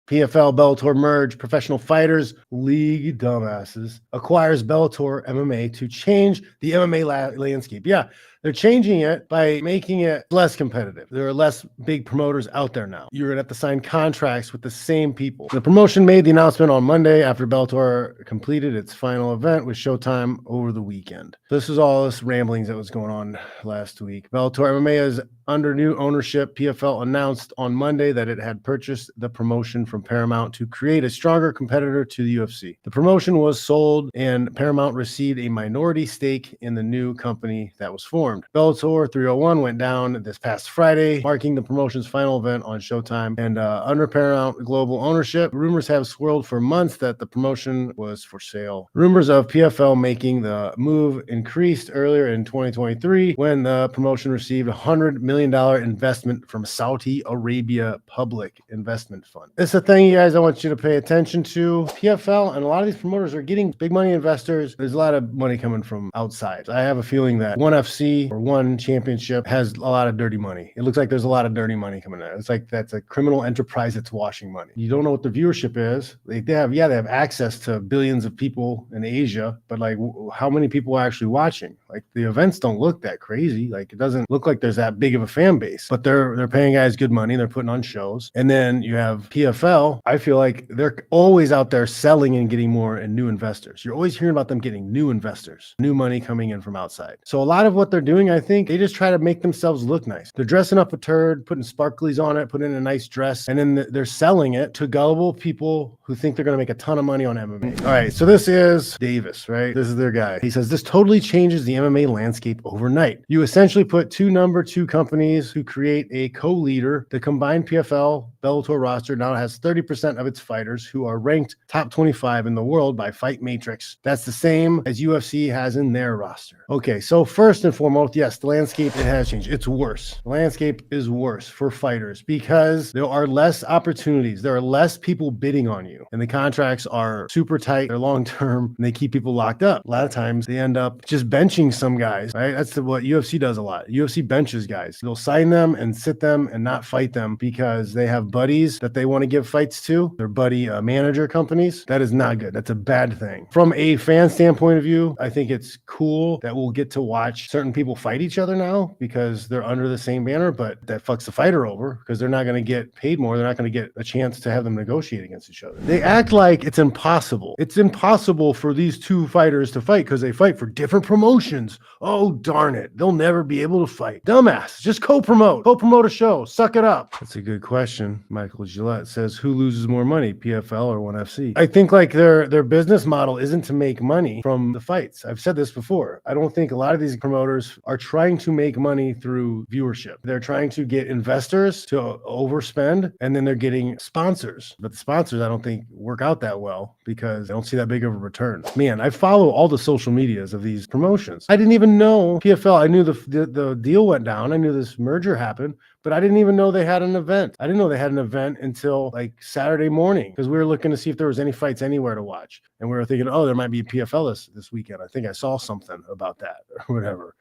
PFL Bellator merge, Professional Fighters League dumbasses acquires Bellator MMA to change the MMA landscape. Yeah, they're changing it by making it less competitive. There are less big promoters out there now. You're going to have to sign contracts with the same people. The promotion made the announcement on Monday after Bellator completed its final event with Showtime over the weekend. This is all this ramblings that was going on last week. Bellator MMA is under new ownership. PFL announced on Monday that it had purchased the promotion from Paramount to create a stronger competitor to the UFC. The promotion was sold and Paramount received a minority stake in the new company that was formed. Bellator 301 went down this past Friday, marking the promotion's final event on Showtime. And under Paramount Global ownership, rumors have swirled for months that the promotion was for sale. Rumors of PFL making the move increased earlier in 2023 when the promotion received $100 million investment from Saudi Arabia Public Investment Fund. It's a thing, you guys, I want you to pay attention to. PFL and a lot of these promoters are getting big money investors. There's a lot of money coming from outside. I have a feeling that ONE FC or ONE Championship has a lot of dirty money. It looks like there's a lot of dirty money coming in. It's like that's a criminal enterprise that's washing money. You don't know what the viewership is. They have access to billions of people in Asia, but like how many people are actually watching? Like the events don't look that crazy. Like it doesn't look like there's that big of a fan base, but they're paying guys good money. They're putting on shows. And then you have PFL. I feel like they're always out there selling and getting more and new investors. You're always hearing about them getting new investors, new money coming in from outside. So a lot of what they're doing, I think they just try to make themselves look nice. They're dressing up a turd, putting sparklies on it, putting in a nice dress, and then they're selling it to gullible people who think they're going to make a ton of money on MMA. All right, so this is Davis, right? This is their guy. He says, this totally changes the MMA landscape overnight. You essentially put two number two companies who create a co-leader. The combined PFL Bellator roster now has 30% of its fighters who are ranked top 25 in the world by Fight Matrix. That's the same as UFC has in their roster. Okay, so first and foremost, yes, the landscape, it has changed. It's worse. The landscape is worse for fighters because there are less opportunities. There are less people bidding on you, and the contracts are super tight. They're long-term, and they keep people locked up. A lot of times they end up just benching some guys, right? That's what UFC does a lot. UFC benches guys. They'll sign them and sit them and not fight them because they have buddies that they want to give fights to. Their buddy manager companies. That is not good. That's a bad thing. From a fan standpoint of view, I think it's cool that we'll get to watch certain people fight each other now because they're under the same banner, but that fucks the fighter over because they're not going to get paid more. They're not going to get a chance to have them negotiate against each other. They act like it's impossible. It's impossible for these two fighters to fight because they fight for different promotions. Oh, darn it. They'll never be able to fight. Dumbass. Just co-promote a show. Suck it up. That's a good question. Michael Gillette says, who loses more money, PFL or ONE FC? I think like their business model isn't to make money from the fights. I've said this before. I don't think a lot of these promoters are trying to make money through viewership. They're trying to get investors to overspend, and then they're getting sponsors. But the sponsors, I don't think, work out that well because I don't see that big of a return. Man, I follow all the social medias of these promotions. I didn't even know PFL. I knew the deal went down. I knew this merger happened, but I didn't even know they had an event. I didn't know they had an event until like Saturday morning because we were looking to see if there was any fights anywhere to watch. And we were thinking, oh, there might be a PFL this weekend. I think I saw something about that or whatever.